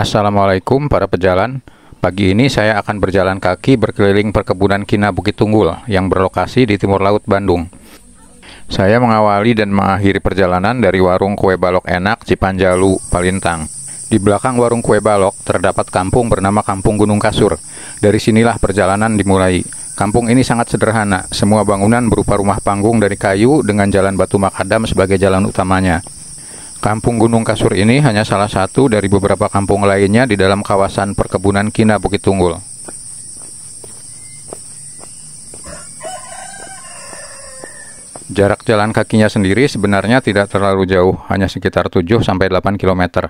Assalamualaikum para pejalan. Pagi ini saya akan berjalan kaki berkeliling perkebunan Kina Bukit Tunggul yang berlokasi di timur laut Bandung. Saya mengawali dan mengakhiri perjalanan dari warung kue balok enak Cipanjalu, Palintang. Di belakang warung kue balok terdapat kampung bernama Kampung Gunung Kasur. Dari sinilah perjalanan dimulai. Kampung ini sangat sederhana. Semua bangunan berupa rumah panggung dari kayu dengan jalan batu makadam sebagai jalan utamanya. Kampung Gunung Kasur ini hanya salah satu dari beberapa kampung lainnya di dalam kawasan perkebunan Kina Bukit Tunggul. Jarak jalan kakinya sendiri sebenarnya tidak terlalu jauh, hanya sekitar 7-8 km.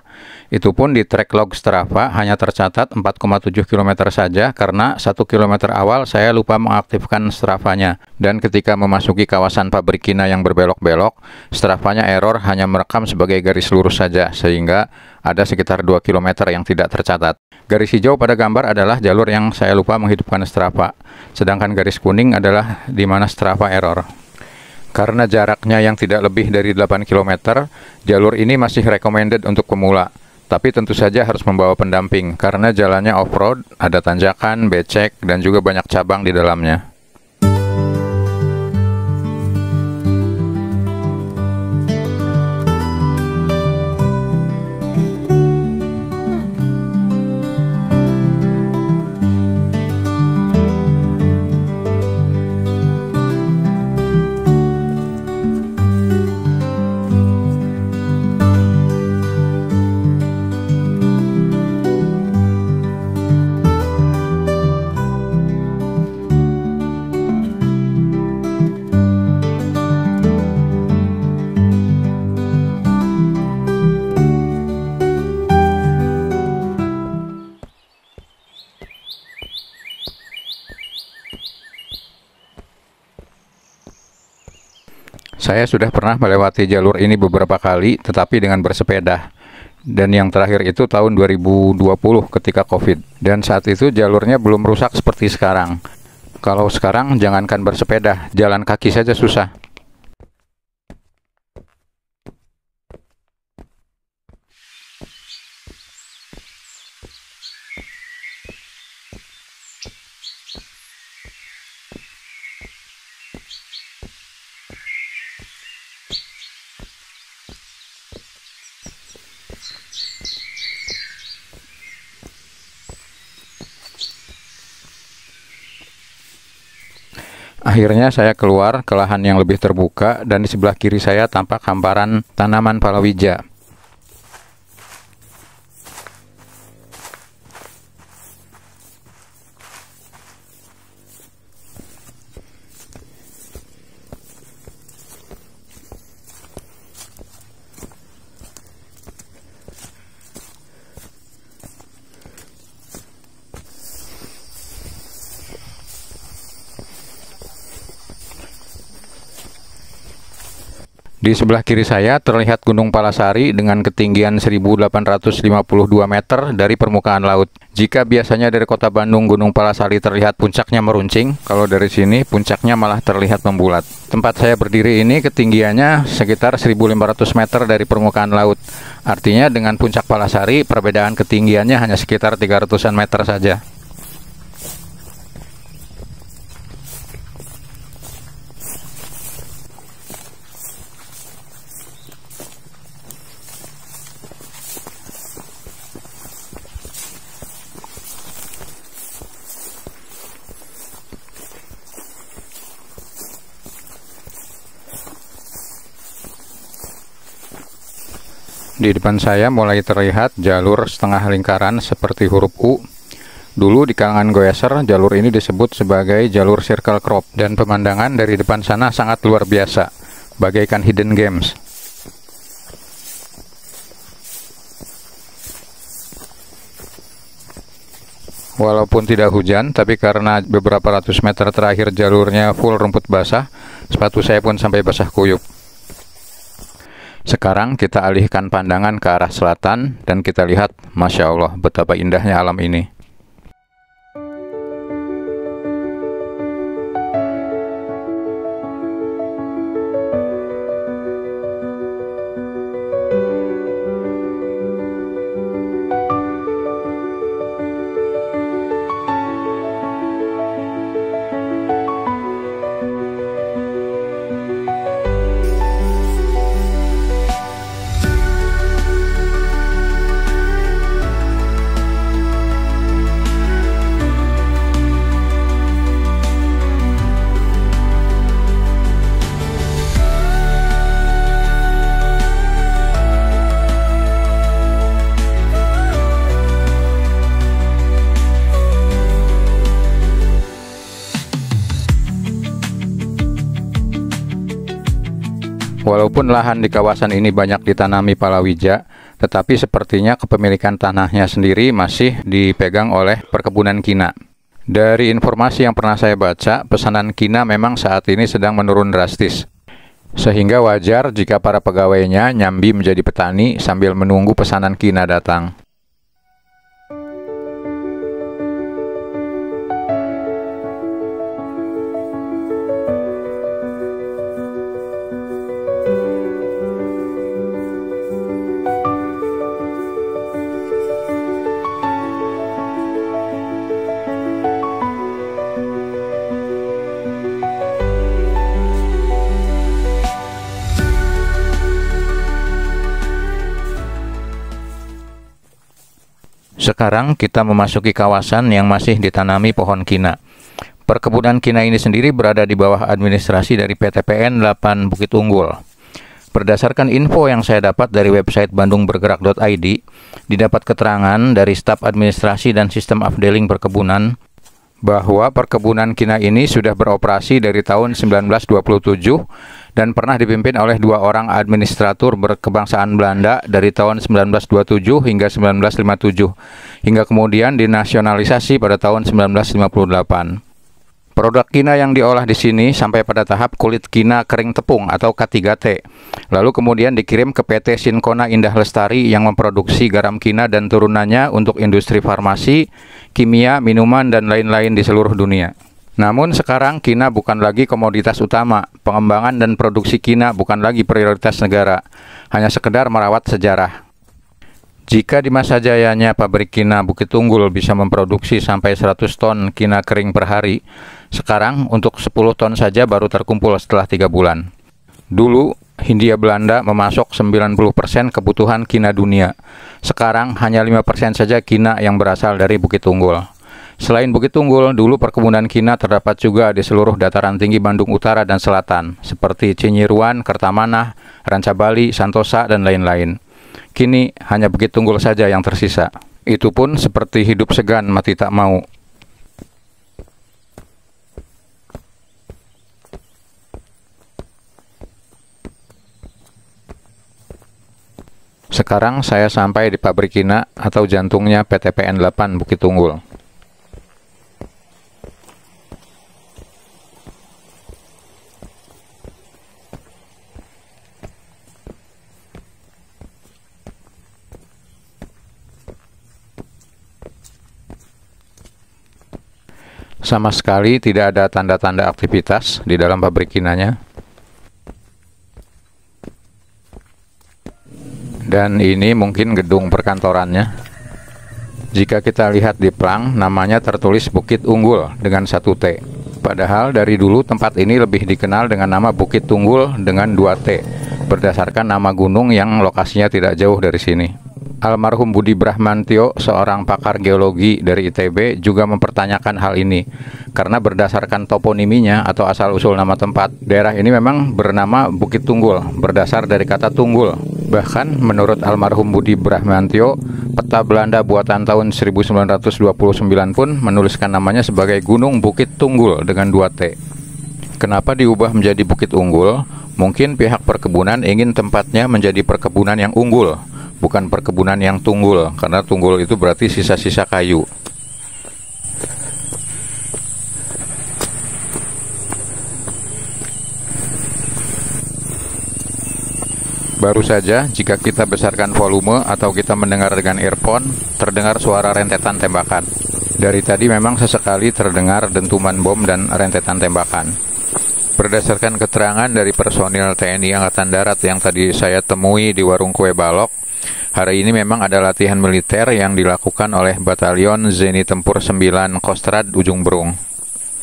Itu pun di trek log Strava hanya tercatat 4,7 km saja karena 1 km awal saya lupa mengaktifkan Stravanya. Dan ketika memasuki kawasan pabrik Kina yang berbelok-belok, Stravanya error hanya merekam sebagai garis lurus saja, sehingga ada sekitar 2 km yang tidak tercatat. Garis hijau pada gambar adalah jalur yang saya lupa menghidupkan Strava, sedangkan garis kuning adalah di mana Strava error. Karena jaraknya yang tidak lebih dari 8 km, jalur ini masih recommended untuk pemula. Tapi tentu saja harus membawa pendamping, karena jalannya off-road, ada tanjakan, becek, dan juga banyak cabang di dalamnya. Saya sudah pernah melewati jalur ini beberapa kali, tetapi dengan bersepeda. Dan yang terakhir itu tahun 2020 ketika COVID. Dan saat itu jalurnya belum rusak seperti sekarang. Kalau sekarang jangankan bersepeda, jalan kaki saja susah. Akhirnya saya keluar ke lahan yang lebih terbuka dan di sebelah kiri saya tampak hamparan tanaman palawija. Di sebelah kiri saya terlihat Gunung Palasari dengan ketinggian 1852 meter dari permukaan laut. Jika biasanya dari kota Bandung Gunung Palasari terlihat puncaknya meruncing, kalau dari sini puncaknya malah terlihat membulat. Tempat saya berdiri ini ketinggiannya sekitar 1500 meter dari permukaan laut. Artinya dengan puncak Palasari perbedaan ketinggiannya hanya sekitar 300-an meter saja. Di depan saya mulai terlihat jalur setengah lingkaran seperti huruf U. Dulu di kalangan goeser, jalur ini disebut sebagai jalur circle crop, dan pemandangan dari depan sana sangat luar biasa, bagaikan hidden gems. Walaupun tidak hujan, tapi karena beberapa ratus meter terakhir jalurnya full rumput basah, sepatu saya pun sampai basah kuyup. Sekarang kita alihkan pandangan ke arah selatan dan kita lihat, Masya Allah, betapa indahnya alam ini. Walaupun lahan di kawasan ini banyak ditanami palawija, tetapi sepertinya kepemilikan tanahnya sendiri masih dipegang oleh perkebunan kina. Dari informasi yang pernah saya baca, pesanan kina memang saat ini sedang menurun drastis. Sehingga wajar jika para pegawainya nyambi menjadi petani sambil menunggu pesanan kina datang. Sekarang kita memasuki kawasan yang masih ditanami pohon kina. Perkebunan kina ini sendiri berada di bawah administrasi dari PTPN 8 Bukit Unggul. Berdasarkan info yang saya dapat dari website bandungbergerak.id, didapat keterangan dari staf administrasi dan sistem afdeling perkebunan bahwa perkebunan kina ini sudah beroperasi dari tahun 1927 dan pernah dipimpin oleh 2 orang administratur berkebangsaan Belanda dari tahun 1927 hingga 1957, hingga kemudian dinasionalisasi pada tahun 1958. Produk kina yang diolah di sini sampai pada tahap kulit kina kering tepung atau K3T, lalu kemudian dikirim ke PT Sinkona Indah Lestari yang memproduksi garam kina dan turunannya untuk industri farmasi, kimia, minuman, dan lain-lain di seluruh dunia. Namun sekarang kina bukan lagi komoditas utama, pengembangan dan produksi kina bukan lagi prioritas negara, hanya sekedar merawat sejarah. Jika di masa jayanya pabrik kina Bukit Unggul bisa memproduksi sampai 100 ton kina kering per hari, sekarang untuk 10 ton saja baru terkumpul setelah 3 bulan. Dulu, Hindia Belanda memasok 90% kebutuhan kina dunia. Sekarang hanya 5% saja kina yang berasal dari Bukit Unggul. Selain Bukit Unggul, dulu perkebunan kina terdapat juga di seluruh dataran tinggi Bandung Utara dan Selatan, seperti Cinyiruan, Kertamanah, Rancabali, Santosa, dan lain-lain. Kini hanya Bukit Unggul saja yang tersisa. Itu pun seperti hidup segan mati tak mau. Sekarang saya sampai di pabrik kina atau jantungnya PTPN 8 Bukit Unggul. Sama sekali tidak ada tanda-tanda aktivitas di dalam pabrik kinanya. Dan ini mungkin gedung perkantorannya. Jika kita lihat di plang, namanya tertulis Bukit Unggul dengan 1 T. Padahal dari dulu tempat ini lebih dikenal dengan nama Bukit Unggul dengan 2 T, berdasarkan nama gunung yang lokasinya tidak jauh dari sini. Almarhum Budi Brahmantio, seorang pakar geologi dari ITB, juga mempertanyakan hal ini. Karena berdasarkan toponiminya atau asal-usul nama tempat, daerah ini memang bernama Bukit Tunggul, berdasar dari kata tunggul. Bahkan menurut almarhum Budi Brahmantio, peta Belanda buatan tahun 1929 pun menuliskan namanya sebagai Gunung Bukit Tunggul dengan 2 T. Kenapa diubah menjadi Bukit Unggul? Mungkin pihak perkebunan ingin tempatnya menjadi perkebunan yang unggul, bukan perkebunan yang tunggul, karena tunggul itu berarti sisa-sisa kayu. Baru saja jika kita besarkan volume atau kita mendengar dengan earphone, terdengar suara rentetan tembakan. Dari tadi memang sesekali terdengar dentuman bom dan rentetan tembakan. Berdasarkan keterangan dari personil TNI Angkatan Darat yang tadi saya temui di warung kue balok, hari ini memang ada latihan militer yang dilakukan oleh Batalion Zeni Tempur 9 Kostrad Ujung Berung.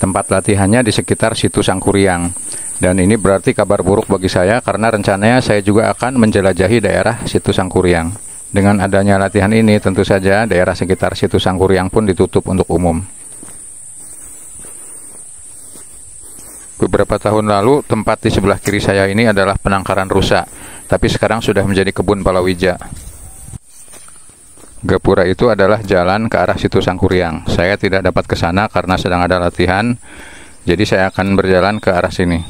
Tempat latihannya di sekitar situ Sangkuriang. Dan ini berarti kabar buruk bagi saya karena rencananya saya juga akan menjelajahi daerah situ Sangkuriang. Dengan adanya latihan ini tentu saja daerah sekitar situ Sangkuriang pun ditutup untuk umum. Beberapa tahun lalu tempat di sebelah kiri saya ini adalah penangkaran rusa, tapi sekarang sudah menjadi kebun palawija. Gapura itu adalah jalan ke arah situ Sangkuriang. Saya tidak dapat ke sana karena sedang ada latihan, jadi saya akan berjalan ke arah sini.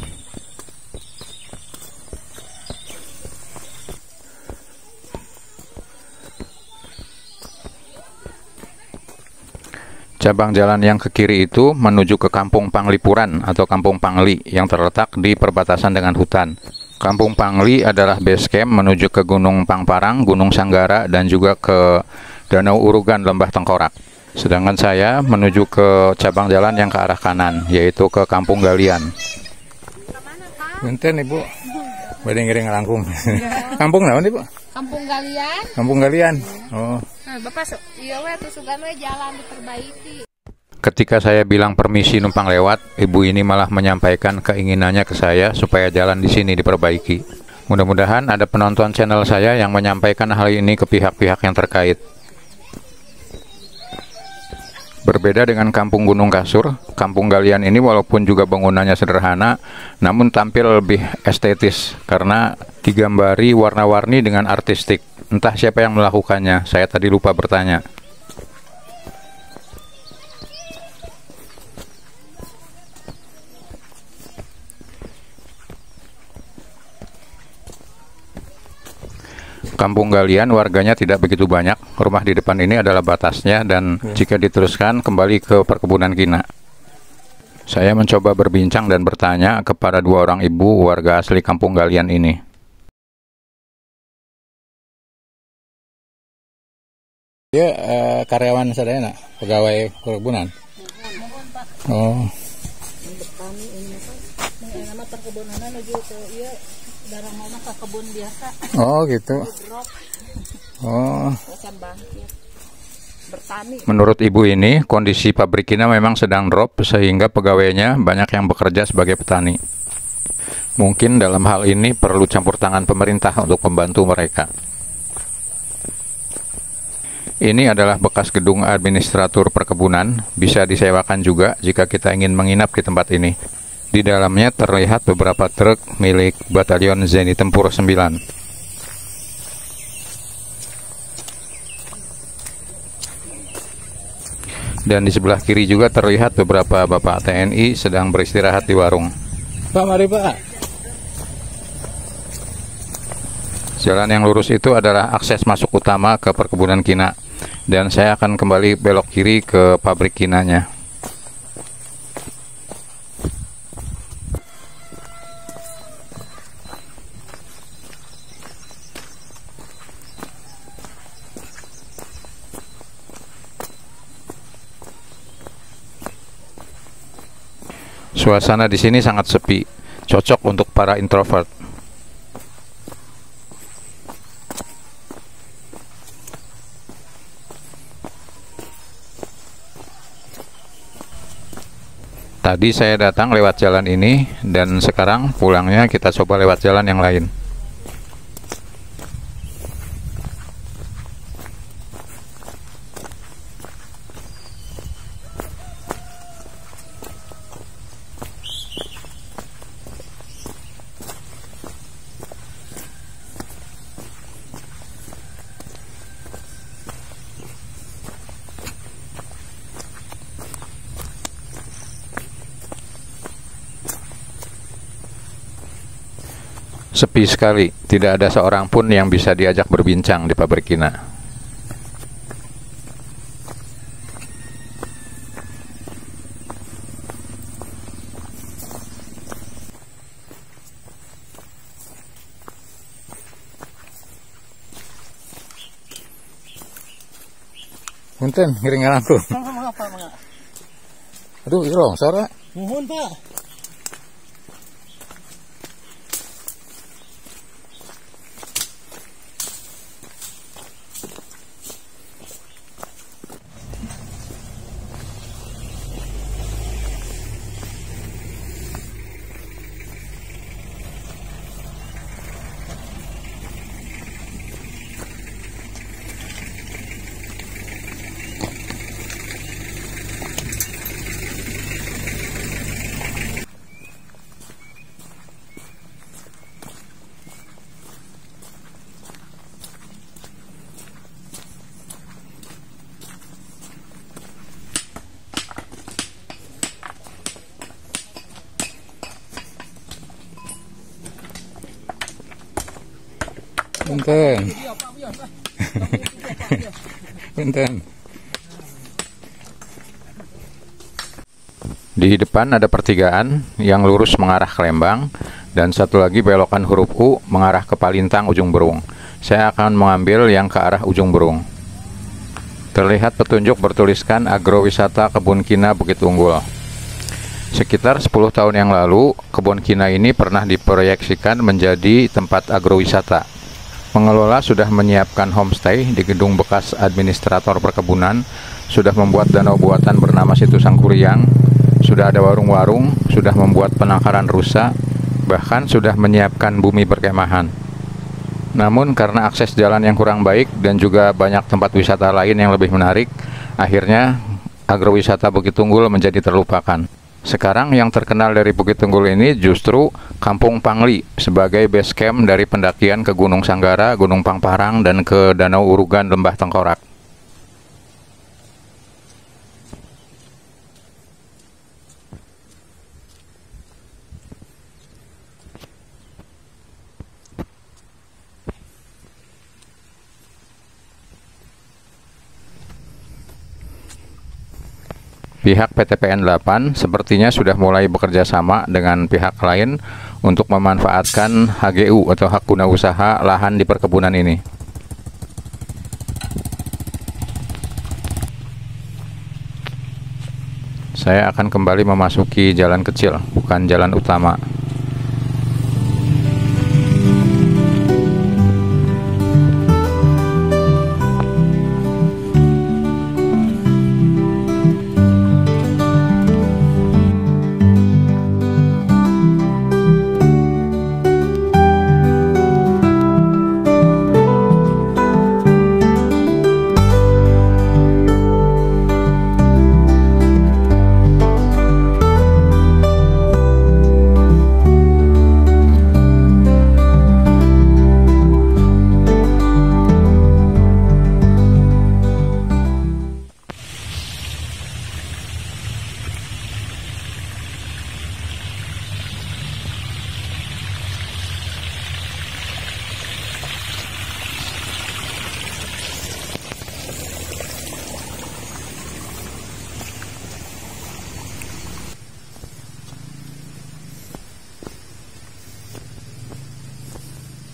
Cabang jalan yang ke kiri itu menuju ke Kampung Panglipuran atau Kampung Pangli yang terletak di perbatasan dengan hutan. Kampung Pangli adalah base camp menuju ke Gunung Pangparang, Gunung Sanggara, dan juga ke Danau Urugan, Lembah Tengkorak. Sedangkan saya menuju ke cabang jalan yang ke arah kanan, yaitu ke Kampung Galian. Punten Ibu, badhe ngiring langkung. Kampung naon Ibu? Kampung Galian. Kampung Galian. Oh. Nah, Bapak iya we tusugan we jalan diperbaiki. Ketika saya bilang permisi numpang lewat, ibu ini malah menyampaikan keinginannya ke saya supaya jalan di sini diperbaiki. Mudah-mudahan ada penonton channel saya yang menyampaikan hal ini ke pihak-pihak yang terkait. Berbeda dengan Kampung Gunung Kasur, Kampung Galian ini walaupun juga bangunannya sederhana, namun tampil lebih estetis karena digambari warna-warni dengan artistik. Entah siapa yang melakukannya, saya tadi lupa bertanya. Kampung Galian warganya tidak begitu banyak. Rumah di depan ini adalah batasnya dan jika diteruskan kembali ke perkebunan kina. Saya mencoba berbincang dan bertanya kepada dua orang ibu warga asli Kampung Galian ini. Dia karyawan sadayana, pegawai perkebunan. Oh. Bertani ini Pak. Nama perkebunan menuju ke ieu darah mama ke kebun biasa. Oh, gitu. Oh. Bertani. Menurut ibu ini, kondisi pabriknya memang sedang drop sehingga pegawainya banyak yang bekerja sebagai petani. Mungkin dalam hal ini perlu campur tangan pemerintah untuk membantu mereka. Ini adalah bekas gedung administratur perkebunan, bisa disewakan juga jika kita ingin menginap di tempat ini. Di dalamnya terlihat beberapa truk milik Batalion Zeni Tempur 9. Dan di sebelah kiri juga terlihat beberapa bapak TNI sedang beristirahat di warung. Pak, mari Pak. Jalan yang lurus itu adalah akses masuk utama ke perkebunan kina. Dan saya akan kembali belok kiri ke pabrik kinanya. Suasana di sini sangat sepi, cocok untuk para introvert. Tadi saya datang lewat jalan ini dan sekarang pulangnya kita coba lewat jalan yang lain. Sepi sekali, tidak ada seorang pun yang bisa diajak berbincang di pabrik kina. Punten, ngiring aku. Aduh, itu longsor, Pak. Mohon, Pak. Punten. Punten. Di depan ada pertigaan yang lurus mengarah ke Lembang, dan satu lagi belokan huruf U mengarah ke Palintang Ujung Berung. Saya akan mengambil yang ke arah Ujung Berung. Terlihat petunjuk bertuliskan Agrowisata Kebun Kina Bukit Unggul. Sekitar 10 tahun yang lalu, Kebun Kina ini pernah diproyeksikan menjadi tempat agrowisata. Pengelola sudah menyiapkan homestay di gedung bekas administrator perkebunan, sudah membuat danau buatan bernama Situ Sangkuriang, sudah ada warung-warung, sudah membuat penangkaran rusa, bahkan sudah menyiapkan bumi perkemahan. Namun karena akses jalan yang kurang baik dan juga banyak tempat wisata lain yang lebih menarik, akhirnya agrowisata Bukit Unggul menjadi terlupakan. Sekarang yang terkenal dari Bukit Unggul ini justru Kampung Pangli sebagai base camp dari pendakian ke Gunung Sanggara, Gunung Pangparang, dan ke Danau Urugan Lembah Tengkorak. Pihak PTPN 8 sepertinya sudah mulai bekerja sama dengan pihak lain untuk memanfaatkan HGU atau hak guna usaha lahan di perkebunan ini. Saya akan kembali memasuki jalan kecil, bukan jalan utama.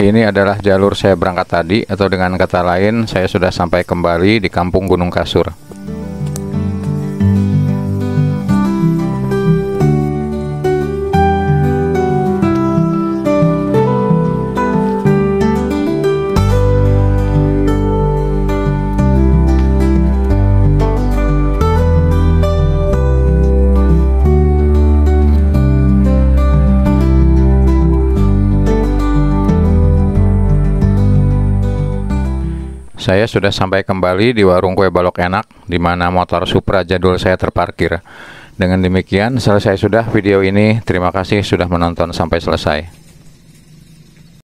Ini adalah jalur saya berangkat tadi, atau dengan kata lain, saya sudah sampai kembali di Kampung Gunung Kasur. Saya sudah sampai kembali di warung kue balok enak, di mana motor Supra jadul saya terparkir. Dengan demikian, selesai sudah video ini. Terima kasih sudah menonton sampai selesai.